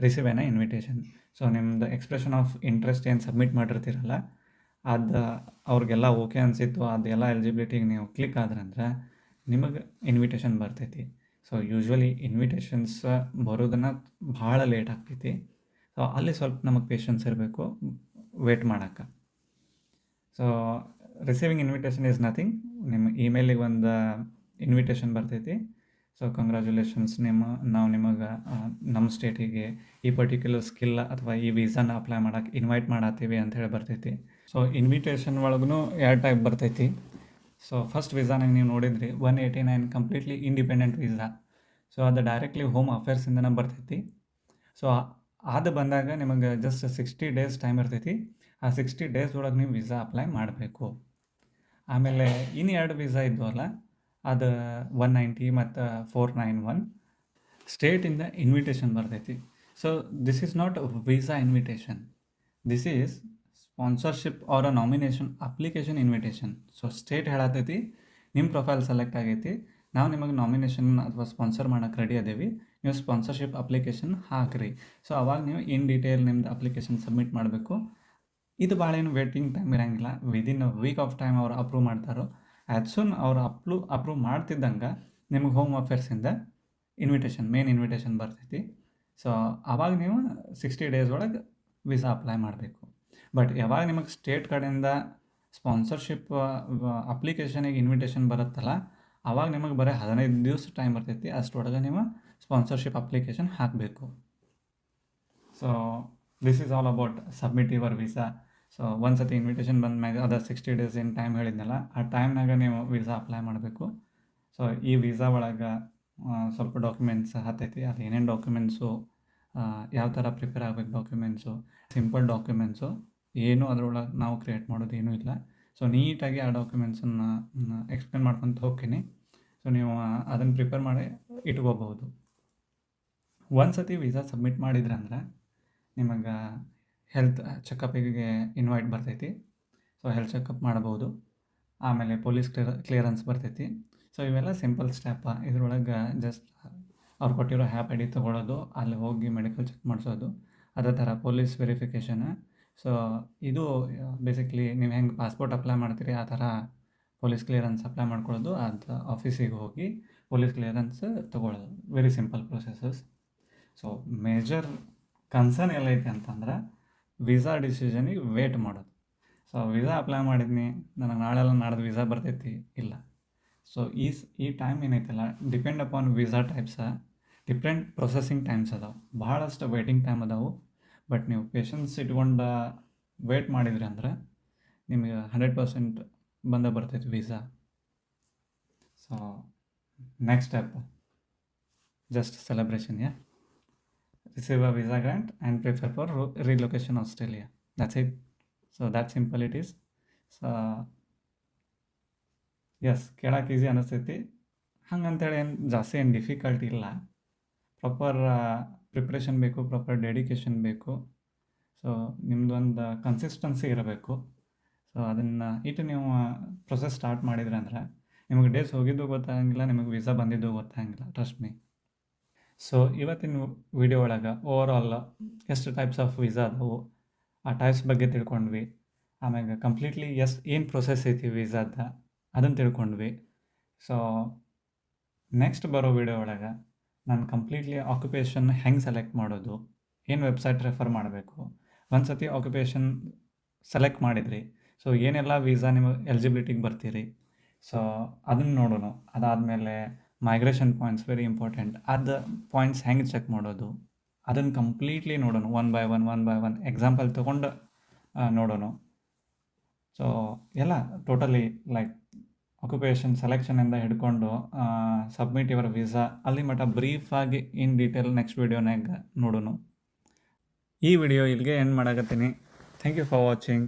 receive N invitation. So ನಿಮ್ದು ಎಕ್ಸ್ಪ್ರೆಷನ್ ಆಫ್ ಇಂಟ್ರೆಸ್ಟ್ ಏನು ಸಬ್ಮಿಟ್ ಮಾಡಿರ್ತೀರಲ್ಲ, ಅದು ಅವ್ರಿಗೆಲ್ಲ ಓಕೆ ಅನಿಸಿತ್ತು, ಅದೆಲ್ಲ ಎಲಿಜಿಬಿಲಿಟಿಗೆ ನೀವು ಕ್ಲಿಕ್ ಆದ್ರಂದ್ರೆ ನಿಮಗೆ ಇನ್ವಿಟೇಷನ್ ಬರ್ತೈತಿ. ಸೊ ಯೂಶ್ವಲಿ ಇನ್ವಿಟೇಷನ್ಸ್ ಬರೋದನ್ನು ಭಾಳ ಲೇಟ್ ಆಗ್ತೈತಿ. ಸೊ ಅಲ್ಲಿ ಸ್ವಲ್ಪ ನಮಗೆ ಪೇಷನ್ಸ್ ಇರಬೇಕು ವೇಟ್ ಮಾಡೋಕ್ಕೆ. So receiving invitation is nothing, ನಿಮ್ಮ ಇಮೇಲಿಗೆ ಒಂದು ಇನ್ವಿಟೇಷನ್ ಬರ್ತೈತಿ. ಸೊ ಕಂಗ್ರ್ಯಾಚುಲೇಷನ್ಸ್, ನಾವು ನಿಮಗೆ ನಮ್ಮ ಸ್ಟೇಟಿಗೆ ಈ ಪರ್ಟಿಕ್ಯುಲರ್ ಸ್ಕಿಲ್ ಅಥವಾ ಈ ವೀಸಾನ ಅಪ್ಲೈ ಮಾಡೋಕ್ಕೆ ಇನ್ವೈಟ್ ಮಾಡತ್ತೀವಿ ಅಂಥೇಳಿ ಬರ್ತೈತಿ. ಸೊ ಇನ್ವಿಟೇಷನ್ ಒಳಗೂ 2 ಟೈಪ್ ಬರ್ತೈತಿ. ಸೊ ಫಸ್ಟ್ ವೀಸಾನಾಗ ನೀವು ನೋಡಿದ್ರಿ 189 ಕಂಪ್ಲೀಟ್ಲಿ ಇಂಡಿಪೆಂಡೆಂಟ್ ವೀಸಾ. ಸೊ ಅದು ಡೈರೆಕ್ಟ್ಲಿ ಹೋಮ್ ಅಫೇರ್ಸಿಂದನೇ ಬರ್ತೈತಿ. ಸೊ ಅದು ಬಂದಾಗ ನಿಮಗೆ ಜಸ್ಟ್ 60 ಡೇಸ್ ಟೈಮ್ ಇರ್ತೈತಿ. ಆ 60 ಡೇಸ್ ಒಳಗೆ ನೀವು ವೀಸಾ ಅಪ್ಲೈ ಮಾಡಬೇಕು. ಆಮೇಲೆ ಇನ್ನು 2 ವೀಸಾ ಇದ್ವಲ್ಲ, ಅದು 190 ಮತ್ತು 491 ಸ್ಟೇಟಿಂದ ಇನ್ವಿಟೇಷನ್ ಬರ್ತೈತಿ. So this is not visa invitation, this is sponsorship or a nomination application invitation. So state ಹೇಳತೈತಿ ನಿಮ್ಮ ಪ್ರೊಫೈಲ್ ಸೆಲೆಕ್ಟ್ ಆಗೈತಿ, ನಾವು ನಿಮಗೆ ನಾಮಿನೇಷನ್ ಅಥವಾ ಸ್ಪಾನ್ಸರ್ ಮಾಡೋಕ್ಕೆ ರೆಡಿ ಅದೇವಿ, ನೀವು ಸ್ಪಾನ್ಸರ್ಶಿಪ್ ಅಪ್ಲಿಕೇಶನ್ ಹಾಕಿರಿ. ಸೊ ಅವಾಗ ನೀವು ಇನ್ ಡೀಟೇಲ್ ನಿಮ್ದು ಅಪ್ಲಿಕೇಶನ್ ಸಬ್ಮಿಟ್ ಮಾಡಬೇಕು. ಇದು ಭಾಳ ಏನು ವೇಟಿಂಗ್ ಟೈಮ್ ಇರೋಂಗಿಲ್ಲ, within a week of time ಅವ್ರು ಅಪ್ರೂವ್ ಮಾಡ್ತಾರೋ. ಆ್ಯಸ್ ಸೂನ್ ಅವ್ರು ಅಪ್ರೂವ್ ಮಾಡ್ತಿದ್ದಂಗೆ ನಿಮಗೆ ಹೋಮ್ ಅಫೇರ್ಸಿಂದ ಮೇನ್ ಇನ್ವಿಟೇಷನ್ ಬರ್ತೈತಿ. ಸೊ ಆವಾಗ ನೀವು 60 ಡೇಸ್ ಒಳಗೆ ವೀಸಾ ಅಪ್ಲೈ ಮಾಡಬೇಕು. ಬಟ್ ಯಾವಾಗ ನಿಮಗೆ ಸ್ಟೇಟ್ ಕಡೆಯಿಂದ ಸ್ಪಾನ್ಸರ್ಶಿಪ್ ಅಪ್ಲಿಕೇಶನಿಗೆ ಇನ್ವಿಟೇಷನ್ ಬರುತ್ತಲ್ಲ, ಆವಾಗ ನಿಮಗೆ ಬರೀ 15 ದಿವಸ ಟೈಮ್ ಬರ್ತೈತಿ, ಅಷ್ಟರೊಳಗೆ ನೀವು ಸ್ಪಾನ್ಸರ್ಶಿಪ್ ಅಪ್ಲಿಕೇಶನ್ ಹಾಕಬೇಕು. So this is all about submit your visa. So ಒಂದು ಸತಿ ಇನ್ವಿಟೇಷನ್ ಬಂದ ಮ್ಯಾಗ ಅದು 60 ಡೇಸ್ ಏನು ಟೈಮ್ ಹೇಳಿದ್ನಲ್ಲ, ಆ ಟೈಮ್ನಾಗ ನೀವು ವೀಸಾ ಅಪ್ಲೈ ಮಾಡಬೇಕು. ಸೊ ಈ ವೀಸಾ ಒಳಗೆ ಸ್ವಲ್ಪ ಡಾಕ್ಯುಮೆಂಟ್ಸ್ ಹತ್ತೈತಿ, ಅದು ಏನೇನು ಡಾಕ್ಯುಮೆಂಟ್ಸು, ಯಾವ ಥರ ಪ್ರಿಪೇರ್ ಆಗಬೇಕು ಡಾಕ್ಯುಮೆಂಟ್ಸು, ಸಿಂಪಲ್ ಡಾಕ್ಯುಮೆಂಟ್ಸು, ಏನು ಅದರೊಳಗೆ ನಾವು ಕ್ರಿಯೇಟ್ ಮಾಡೋದು ಏನೂ ಇಲ್ಲ. ಸೊ ನೀಟಾಗಿ ಆ ಡಾಕ್ಯುಮೆಂಟ್ಸನ್ನು ಎಕ್ಸ್ಪ್ಲೇನ್ ಮಾಡ್ಕೊತ ಹೋಗ್ತೀನಿ. ಸೊ ನೀವು ಅದನ್ನು ಪ್ರಿಪೇರ್ ಮಾಡಿ ಇಟ್ಕೋಬಹುದು. ಒಂದು ಸತಿ ವೀಸಾ ಸಬ್ಮಿಟ್ ಮಾಡಿದ್ರಂದ್ರೆ ನಿಮಗೆ ಹೆಲ್ತ್ ಚೆಕಪ್ಪಿಗೆ ಇನ್ವೈಟ್ ಬರ್ತೈತಿ. ಸೊ ಹೆಲ್ತ್ ಚೆಕಪ್ ಮಾಡ್ಬೋದು. ಆಮೇಲೆ ಪೊಲೀಸ್ ಕ್ಲಿಯರೆನ್ಸ್ ಬರ್ತೈತಿ. ಸೊ ಇವೆಲ್ಲ ಸಿಂಪಲ್ ಸ್ಟೆಪ್. ಇದ್ರೊಳಗೆ ಜಸ್ಟ್ ಅವ್ರು ಕೊಟ್ಟಿರೋ ಹ್ಯಾಪ್ ಐ ಡಿ ತೊಗೊಳೋದು, ಅಲ್ಲಿ ಹೋಗಿ ಮೆಡಿಕಲ್ ಚೆಕ್ ಮಾಡಿಸೋದು, ಅದೇ ಥರ ಪೊಲೀಸ್ ವೆರಿಫಿಕೇಷನ್. ಸೊ ಇದು ಬೇಸಿಕ್ಲಿ ನೀವು ಹೆಂಗೆ ಪಾಸ್ಪೋರ್ಟ್ ಅಪ್ಲೈ ಮಾಡ್ತೀರಿ ಆ ಥರ ಪೊಲೀಸ್ ಕ್ಲಿಯರೆನ್ಸ್ ಅಪ್ಲೈ ಮಾಡ್ಕೊಳ್ಳೋದು, ಅದು ಆಫೀಸಿಗೆ ಹೋಗಿ ಪೊಲೀಸ್ ಕ್ಲಿಯರೆನ್ಸ್ ತೊಗೊಳ್ಳೋದು. Very simple processes. So major concern ಎಲ್ಲೈತೆ ಅಂತಂದ್ರೆ ವೀಸಾ ಡಿಸಿಷನಿಗೆ ವೇಟ್ ಮಾಡೋದು. ಸೊ ವೀಸಾ ಅಪ್ಲೈ ಮಾಡಿದ್ನಿ, ನನಗೆ ನಾಳೆಲ್ಲ ನಾಡ್ದು ವೀಸಾ ಬರ್ತೈತಿ ಇಲ್ಲ. ಸೊ ಈ ಟೈಮ್ ಏನೈತಲ್ಲ, depend upon visa types different processing times ಅದಾವೆ, ಭಾಳಷ್ಟು ವೇಟಿಂಗ್ ಟೈಮ್ ಅದಾವೆ. ಬಟ್ ನೀವು ಪೇಷನ್ಸ್ ಇಟ್ಕೊಂಡು ವೇಟ್ ಮಾಡಿದ್ರಿ ಅಂದ್ರೆ ನಿಮಗೆ 100% ಬರ್ತೈತಿ visa. So next step just celebration. Receive a visa grant and prepare for relocation Australia. That's it. So that simple it is. So yes, ಕೇಳಕ್ಕೆ ಈಸಿ ಅನಿಸ್ತೈತಿ, ಹಂಗಂತೇಳಿ ಏನು ಜಾಸ್ತಿ ಏನು ಡಿಫಿಕಲ್ಟ್ ಇಲ್ಲ. ಪ್ರಾಪರ್ ಪ್ರಿಪ್ರೇಷನ್ ಬೇಕು, ಪ್ರಾಪರ್ ಡೆಡಿಕೇಶನ್ ಬೇಕು. ಸೊ ನಿಮ್ದೊಂದು ಕನ್ಸಿಸ್ಟೆನ್ಸಿ ಇರಬೇಕು. So ಅದನ್ನು ನೀವು ಪ್ರೊಸೆಸ್ ಸ್ಟಾರ್ಟ್ ಮಾಡಿದ್ರೆ ಅಂದ್ರೆ ನಿಮಗೆ ಡೇಸ್ ಹೋಗಿದ್ದು ಗೊತ್ತಾಗಂಗಿಲ್ಲ, ನಿಮಗೆ ವೀಸಾ ಬಂದಿದ್ದು ಗೊತ್ತಾಗಂಗಿಲ್ಲ, ಟ್ರಸ್ಟ್ ಮೀ. ಸೊ ಇವತ್ತಿನ ವಿಡಿಯೋ ಒಳಗೆ ಓವರಾಲ್ ಎಷ್ಟು ಟೈಪ್ಸ್ ಆಫ್ ವೀಸಾ ಅದಾವು, ಆ ಟೈಪ್ಸ್ ಬಗ್ಗೆ ತಿಳ್ಕೊಂಡ್ವಿ. ಆಮ್ಯಾಗ ಕಂಪ್ಲೀಟ್ಲಿ ಏನು ಪ್ರೊಸೆಸ್ ಐತಿ ವೀಸಾದ ಅದನ್ನು ತಿಳ್ಕೊಂಡ್ವಿ. ಸೊ ನೆಕ್ಸ್ಟ್ ಬರೋ ವಿಡಿಯೋ ಒಳಗೆ ನಾನು ಕಂಪ್ಲೀಟ್ಲಿ ಆಕ್ಯುಪೇಷನ್ ಹೆಂಗೆ ಸೆಲೆಕ್ಟ್ ಮಾಡೋದು, ಏನು ವೆಬ್ಸೈಟ್ ರೆಫರ್ ಮಾಡಬೇಕು, ಒಂದು ಸತಿ ಆಕ್ಯುಪೇಷನ್ ಸೆಲೆಕ್ಟ್ ಮಾಡಿದ್ರಿ, ಸೊ ಏನೆಲ್ಲ ವೀಸಾ ನೀವು ಎಲಿಜಿಬಿಲಿಟಿಗೆ ಬರ್ತೀರಿ, ಸೊ ಅದನ್ನು ನೋಡೋಣ. ಅದಾದಮೇಲೆ ಮೈಗ್ರೇಷನ್ ಪಾಯಿಂಟ್ಸ್ ವೆರಿ ಇಂಪಾರ್ಟೆಂಟ್. ಅದು ಪಾಯಿಂಟ್ಸ್ ಹೆಂಗೆ ಚೆಕ್ ಮಾಡೋದು ಅದನ್ನು ಕಂಪ್ಲೀಟ್ಲಿ ನೋಡೋಣ. ಒನ್ ಬೈ ಒನ್ ಎಕ್ಸಾಂಪಲ್ ತೊಗೊಂಡು ನೋಡೋಣ. ಸೊ ಎಲ್ಲ ಟೋಟಲಿ ಲೈಕ್ ಆಕ್ಯುಪೇಷನ್ ಸೆಲೆಕ್ಷನಿಂದ ಹಿಡ್ಕೊಂಡು ಸಬ್ಮಿಟ್ ಯುವರ್ ವೀಸಾ ಅಲ್ಲಿ ಮಟ್ಟ ಬ್ರೀಫಾಗಿ ಇನ್ ಡೀಟೇಲ್ ನೆಕ್ಸ್ಟ್ ವೀಡಿಯೋನಾಗ ನೋಡೋಣ. ಈ ವಿಡಿಯೋ ಇಲ್ಲಿಗೆ ಎಂಡ್ ಮಾಡಾಕತ್ತೀನಿ. Thank you for watching.